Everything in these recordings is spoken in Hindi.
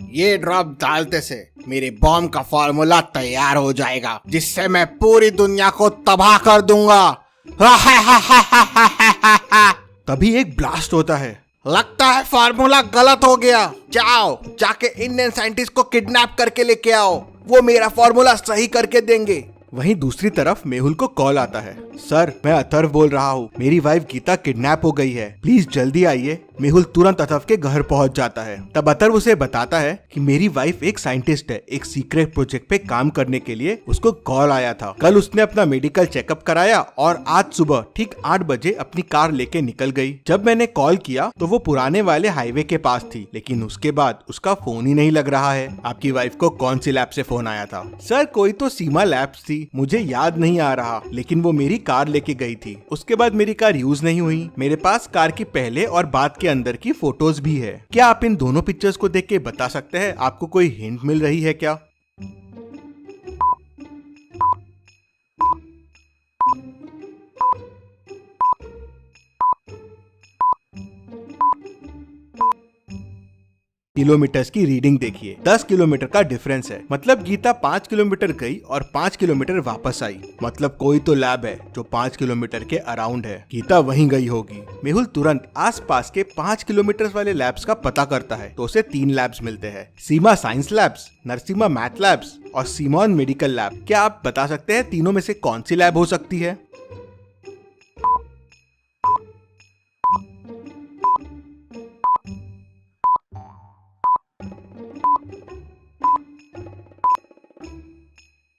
ये ड्रॉप डालते से मेरे बॉम्ब का फॉर्मूला तैयार हो जाएगा, जिससे मैं पूरी दुनिया को तबाह कर दूंगा। तभी एक ब्लास्ट होता है। लगता है फार्मूला गलत हो गया। जाओ जाके इंडियन साइंटिस्ट को किडनैप करके लेके आओ, वो मेरा फार्मूला सही करके देंगे। वहीं दूसरी तरफ मेहुल को कॉल आता है। सर, मैं अथर्व बोल रहा हूँ, मेरी वाइफ गीता किडनैप हो गई है, प्लीज जल्दी आइए। मेहुल तुरंत अथर्व के घर पहुँच जाता है। तब अथर्व उसे बताता है कि मेरी वाइफ एक साइंटिस्ट है, एक सीक्रेट प्रोजेक्ट पे काम करने के लिए उसको कॉल आया था। कल उसने अपना मेडिकल चेकअप कराया और आज सुबह ठीक 8 बजे अपनी कार लेके निकल गई। जब मैंने कॉल किया तो वो पुराने वाले हाईवे के पास थी, लेकिन उसके बाद उसका फोन ही नहीं लग रहा है। आपकी वाइफ को कौन सी लैब से फोन आया था? सर, कोई तो सीमा लैब्स थी, मुझे याद नहीं आ रहा, लेकिन वो मेरी कार लेके गई थी। उसके बाद मेरी कार यूज नहीं हुई। मेरे पास कार की पहले और बाद के अंदर की फोटोज भी है। क्या आप इन दोनों पिक्चर्स को देख के बता सकते हैं आपको कोई हिंट मिल रही है क्या? किलोमीटर्स की रीडिंग देखिए, 10 किलोमीटर का डिफरेंस है। मतलब गीता 5 किलोमीटर गई और 5 किलोमीटर वापस आई। मतलब कोई तो लैब है जो 5 किलोमीटर के अराउंड है। गीता वहीं गई होगी। मेहुल तुरंत आसपास के 5 किलोमीटर वाले लैब्स का पता करता है तो उसे 3 लैब्स मिलते हैं, Seema science labs, Narasimha math labs और सीमॉन मेडिकल लैब। क्या आप बता सकते हैं तीनों में से कौन सी लैब हो सकती है?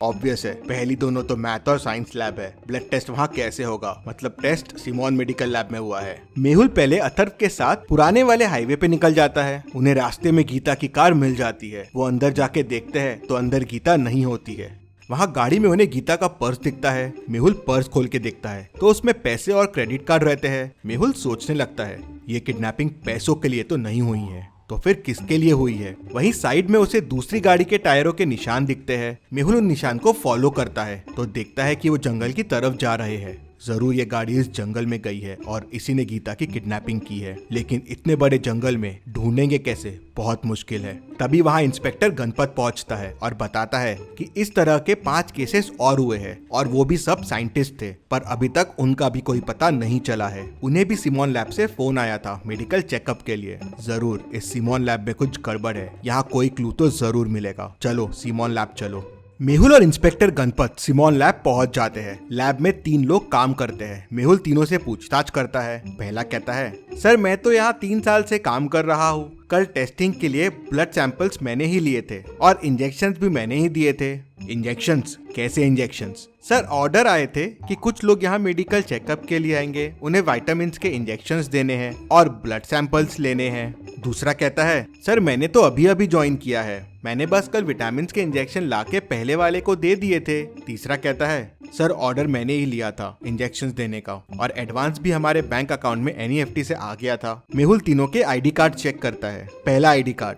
ऑब्वियस है, पहली दोनों तो मैथ और साइंस लैब है। ब्लड टेस्ट वहाँ कैसे होगा? मतलब टेस्ट सीमॉन मेडिकल लैब में हुआ है। मेहुल पहले अथर्व के साथ पुराने वाले हाईवे पे निकल जाता है। उन्हें रास्ते में गीता की कार मिल जाती है। वो अंदर जाके देखते हैं तो अंदर गीता नहीं होती है। वहाँ गाड़ी में उन्हें गीता का पर्स दिखता है। मेहुल पर्स खोल के देखता है तो उसमें पैसे और क्रेडिट कार्ड रहते हैं। मेहुल सोचने लगता है, ये किडनैपिंग पैसों के लिए तो नहीं हुई है, तो फिर किसके लिए हुई है? वहीं साइड में उसे दूसरी गाड़ी के टायरों के निशान दिखते हैं। मेहुल उन निशान को फॉलो करता है तो देखता है कि वो जंगल की तरफ जा रहे हैं। जरूर ये गाड़ी इस जंगल में गई है और इसी ने गीता की किडनैपिंग की है, लेकिन इतने बड़े जंगल में ढूंढेंगे कैसे? बहुत मुश्किल है। तभी वहाँ इंस्पेक्टर गणपत पहुँचता है और बताता है कि इस तरह के 5 केसेस और हुए हैं और वो भी सब साइंटिस्ट थे, पर अभी तक उनका भी कोई पता नहीं चला है। उन्हें भी सीमॉन लैब से फोन आया था मेडिकल चेकअप के लिए। जरूर इस सीमॉन लैब में कुछ गड़बड़ है, यहाँ कोई क्लू तो जरूर मिलेगा। चलो सीमॉन लैब चलो। मेहुल और इंस्पेक्टर गणपत सीमॉन लैब पहुंच जाते हैं। लैब में 3 लोग काम करते हैं। मेहुल तीनों से पूछताछ करता है। पहला कहता है, सर मैं तो यहाँ 3 साल से काम कर रहा हूँ। कल टेस्टिंग के लिए ब्लड सैंपल्स मैंने ही लिए थे और इंजेक्शंस भी मैंने ही दिए थे। इंजेक्शंस? कैसे इंजेक्शंस? सर ऑर्डर आए थे कि कुछ लोग यहाँ मेडिकल चेकअप के लिए आएंगे, उन्हें विटामिन्स के इंजेक्शंस देने हैं और ब्लड सैंपल्स लेने हैं। दूसरा कहता है, सर मैंने तो अभी अभी ज्वाइन किया है, मैंने बस कल विटामिन के इंजेक्शन लाके पहले वाले को दे दिए थे। तीसरा कहता है, सर ऑर्डर मैंने ही लिया था इंजेक्शंस देने का और एडवांस भी हमारे बैंक अकाउंट में NEFT से आ गया था। मेहुल तीनों के ID कार्ड चेक करता है। पहला ID कार्ड,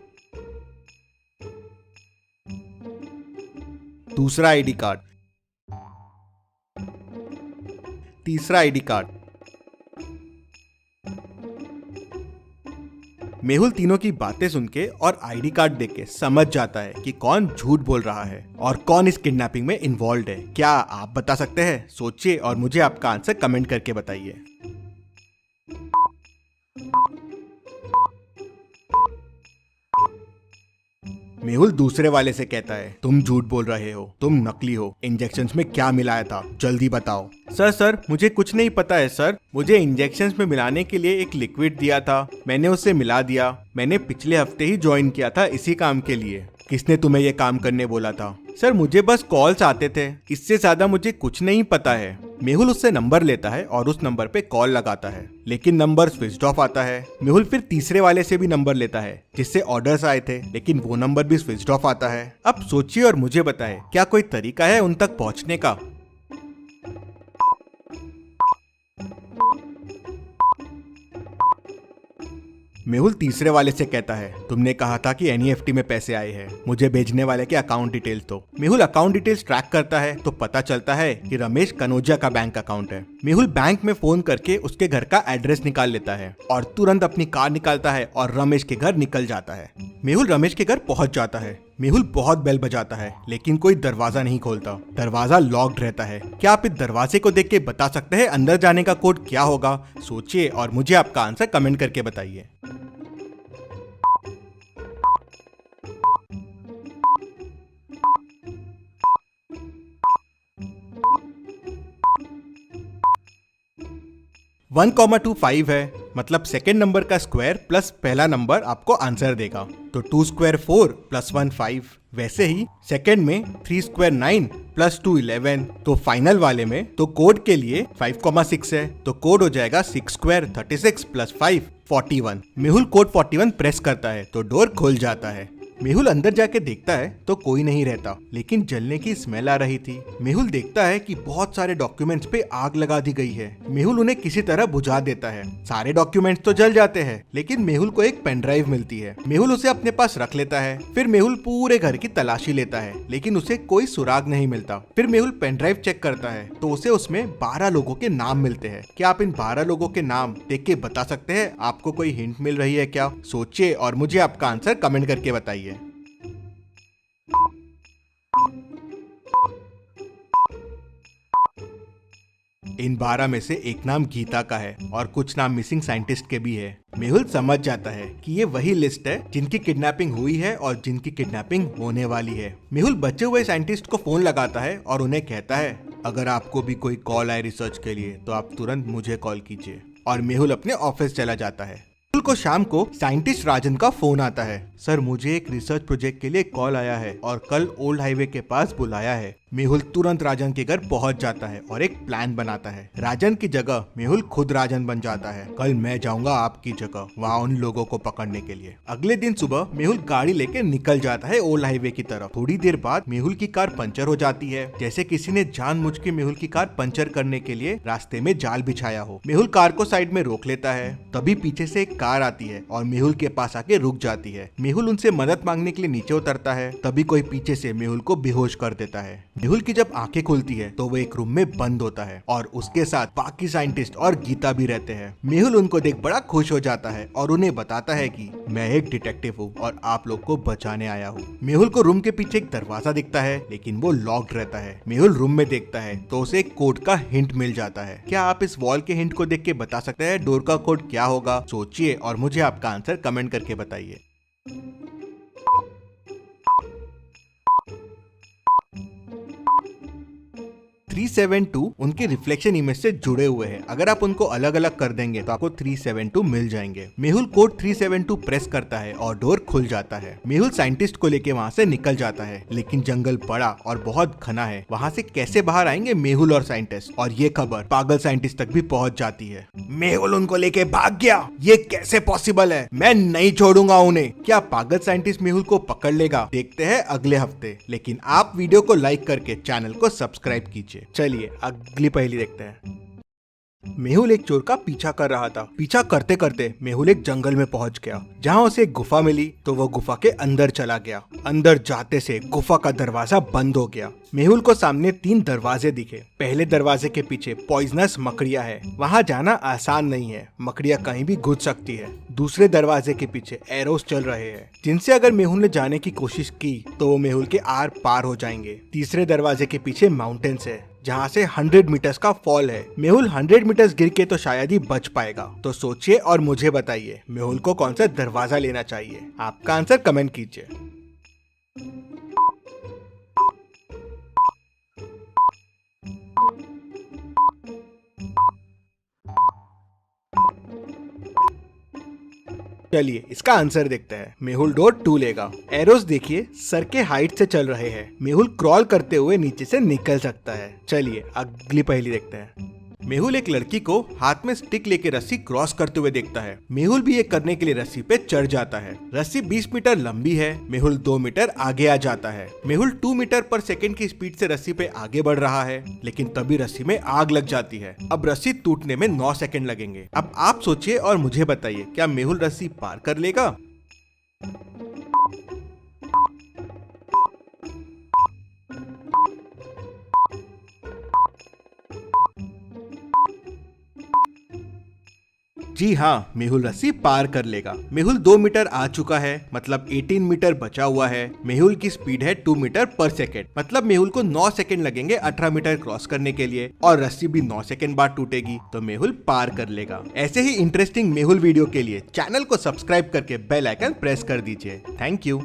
दूसरा ID कार्ड, तीसरा ID कार्ड। मेहुल तीनों की बातें सुन के और ID कार्ड देख के समझ जाता है कि कौन झूठ बोल रहा है और कौन इस किडनैपिंग में इन्वॉल्व है। क्या आप बता सकते हैं? सोचिए और मुझे आपका आंसर कमेंट करके बताइए। मेहुल दूसरे वाले से कहता है, तुम झूठ बोल रहे हो, तुम नकली हो। इंजेक्शंस में क्या मिलाया था? जल्दी बताओ। सर मुझे कुछ नहीं पता है सर। मुझे इंजेक्शंस में मिलाने के लिए एक लिक्विड दिया था, मैंने उसे मिला दिया। मैंने पिछले हफ्ते ही ज्वाइन किया था इसी काम के लिए। किसने तुम्हें ये काम करने बोला था? सर मुझे बस कॉल्स आते थे, इससे ज्यादा मुझे कुछ नहीं पता है। मेहुल उससे नंबर लेता है और उस नंबर पे कॉल लगाता है, लेकिन नंबर स्विच्ड ऑफ आता है। मेहुल फिर तीसरे वाले से भी नंबर लेता है जिससे ऑर्डर्स आए थे, लेकिन वो नंबर भी स्विच्ड ऑफ आता है। अब सोचिए और मुझे बताए, क्या कोई तरीका है उन तक पहुंचने का? मेहुल तीसरे वाले से कहता है, तुमने कहा था कि एनईएफटी में पैसे आए हैं, मुझे भेजने वाले के अकाउंट डिटेल्स दो। मेहुल अकाउंट डिटेल्स ट्रैक करता है तो पता चलता है कि रमेश कनौजिया का बैंक अकाउंट है। मेहुल बैंक में फोन करके उसके घर का एड्रेस निकाल लेता है और तुरंत अपनी कार निकालता है और रमेश के घर निकल जाता है। मेहुल रमेश के घर पहुंच जाता है। मेहुल बहुत बेल बजाता है लेकिन कोई दरवाजा नहीं खोलता। दरवाजा लॉक्ड रहता है। क्या आप इस दरवाजे को देख के बता सकते हैं अंदर जाने का कोड क्या होगा? सोचिए और मुझे आपका आंसर कमेंट करके बताइए। वन कॉमा 25 है, मतलब सेकेंड नंबर का स्क्वायर प्लस पहला नंबर आपको आंसर देगा। तो 2 स्क्वायर 4 प्लस 1 5। वैसे ही सेकेंड में 3 स्क्वायर 9 प्लस 2 11। तो फाइनल वाले में तो कोड के लिए 5,6 है, तो कोड हो जाएगा 6 square 36 plus 5 41। Mehul code 41 press करता है तो डोर खुल जाता है। मेहुल अंदर जाके देखता है तो कोई नहीं रहता, लेकिन जलने की स्मेल आ रही थी। मेहुल देखता है कि बहुत सारे डॉक्यूमेंट्स पे आग लगा दी गई है। मेहुल उन्हें किसी तरह बुझा देता है। सारे डॉक्यूमेंट्स तो जल जाते हैं, लेकिन मेहुल को एक पेन ड्राइव मिलती है। मेहुल उसे अपने पास रख लेता है। फिर मेहुल पूरे घर की तलाशी लेता है, लेकिन उसे कोई सुराग नहीं मिलता। फिर मेहुल पेन ड्राइव चेक करता है तो उसे उसमें 12 लोगों के नाम मिलते हैं। क्या आप इन 12 लोगों के नाम देख के बता सकते हैं? आपको कोई हिंट मिल रही है क्या? सोचिए और मुझे आपका आंसर कमेंट करके बताइए। इन 12 में से एक नाम गीता का है और कुछ नाम मिसिंग साइंटिस्ट के भी है। मेहुल समझ जाता है कि ये वही लिस्ट है जिनकी किडनैपिंग हुई है और जिनकी किडनैपिंग होने वाली है। मेहुल बचे हुए साइंटिस्ट को फोन लगाता है और उन्हें कहता है, अगर आपको भी कोई कॉल आए रिसर्च के लिए तो आप तुरंत मुझे कॉल कीजिए। और मेहुल अपने ऑफिस चला जाता है। मेहुल को शाम को साइंटिस्ट राजन का फोन आता है। सर, मुझे एक रिसर्च प्रोजेक्ट के लिए कॉल आया है और कल ओल्ड हाईवे के पास बुलाया है। मेहुल तुरंत राजन के घर पहुंच जाता है और एक प्लान बनाता है। राजन की जगह मेहुल खुद राजन बन जाता है। कल मैं जाऊंगा आपकी जगह वहाँ उन लोगों को पकड़ने के लिए। अगले दिन सुबह मेहुल गाड़ी लेके निकल जाता है ओल्ड हाईवे की तरफ। थोड़ी देर बाद मेहुल की कार पंचर हो जाती है, जैसे किसी ने जानबूझ के मेहुल की कार पंचर करने के लिए रास्ते में जाल बिछाया हो। मेहुल कार को साइड में रोक लेता है। तभी पीछे से एक कार आती है और मेहुल के पास आके रुक जाती है। मेहुल उनसे मदद मांगने के लिए नीचे उतरता है। तभी कोई पीछे से मेहुल को बेहोश कर देता है। मेहुल की जब आंखें खुलती है तो वो एक रूम में बंद होता है और उसके साथ बाकी साइंटिस्ट और गीता भी रहते हैं। मेहुल उनको देख बड़ा खुश हो जाता है और उन्हें बताता है कि मैं एक डिटेक्टिव हूँ और आप लोग को बचाने आया हूँ। मेहुल को रूम के पीछे एक दरवाजा दिखता है, लेकिन वो लॉक्ड रहता है। मेहुल रूम में देखता है तो उसे एक कोड का हिंट मिल जाता है। क्या आप इस वॉल के हिंट को देख के बता सकते हैं डोर का कोड क्या होगा? सोचिए और मुझे आपका आंसर कमेंट करके बताइए। 372 उनके रिफ्लेक्शन इमेज से जुड़े हुए हैं। अगर आप उनको अलग अलग कर देंगे तो आपको 372 मिल जाएंगे। मेहुल कोड 372 प्रेस करता है और डोर खुल जाता है। मेहुल साइंटिस्ट को लेके वहाँ से निकल जाता है, लेकिन जंगल बड़ा और बहुत घना है। वहाँ से कैसे बाहर आएंगे मेहुल और साइंटिस्ट? और ये खबर पागल साइंटिस्ट तक भी पहुँच जाती है। मेहुल उनको लेके भाग गया, ये कैसे पॉसिबल है? मैं नहीं छोड़ूंगा उन्हें। क्या पागल साइंटिस्ट मेहुल को पकड़ लेगा? देखते हैं अगले हफ्ते। लेकिन आप वीडियो को लाइक करके चैनल को सब्सक्राइब कीजिए। चलिए अगली पहेली देखते हैं। मेहुल एक चोर का पीछा कर रहा था। पीछा करते करते मेहुल एक जंगल में पहुंच गया, जहां उसे एक गुफा मिली तो वो गुफा के अंदर चला गया। अंदर जाते से गुफा का दरवाजा बंद हो गया। मेहुल को सामने 3 दरवाजे दिखे। पहले दरवाजे के पीछे पॉइजनस मकड़िया है, वहां जाना आसान नहीं है, मकड़िया कहीं भी घुस सकती है। दूसरे दरवाजे के पीछे एरोस चल रहे हैं, जिनसे अगर मेहुल ने जाने की कोशिश की तो वो मेहुल के आर पार हो जाएंगे। तीसरे दरवाजे के पीछे माउंटेन्स है, जहाँ से 100 मीटर्स का फॉल है। मेहुल 100 मीटर्स गिर के तो शायद ही बच पाएगा। तो सोचिए और मुझे बताइए मेहुल को कौन सा दरवाजा लेना चाहिए? आपका आंसर कमेंट कीजिए। चलिए इसका आंसर देखते हैं। मेहुल डोर 2 लेगा। एरोस देखिए सर के हाइट से चल रहे हैं। मेहुल क्रॉल करते हुए नीचे से निकल सकता है। चलिए अगली पहेली देखते हैं। मेहुल एक लड़की को हाथ में स्टिक लेके रस्सी क्रॉस करते हुए देखता है। मेहुल भी ये करने के लिए रस्सी पे चढ़ जाता है। रस्सी 20 मीटर लंबी है। मेहुल 2 मीटर आगे आ जाता है। मेहुल 2 मीटर पर सेकंड की स्पीड से रस्सी पे आगे बढ़ रहा है, लेकिन तभी रस्सी में आग लग जाती है। अब रस्सी टूटने में 9 सेकंड लगेंगे। अब आप सोचिए और मुझे बताइए, क्या मेहुल रस्सी पार कर लेगा? जी हाँ, मेहुल रस्सी पार कर लेगा। मेहुल 2 मीटर आ चुका है, मतलब 18 मीटर बचा हुआ है। मेहुल की स्पीड है 2 मीटर पर सेकेंड, मतलब मेहुल को 9 सेकेंड लगेंगे 18 मीटर क्रॉस करने के लिए, और रस्सी भी 9 सेकेंड बाद टूटेगी, तो मेहुल पार कर लेगा। ऐसे ही इंटरेस्टिंग मेहुल वीडियो के लिए चैनल को सब्सक्राइब करके बेल आइकन प्रेस कर दीजिए। Thank you.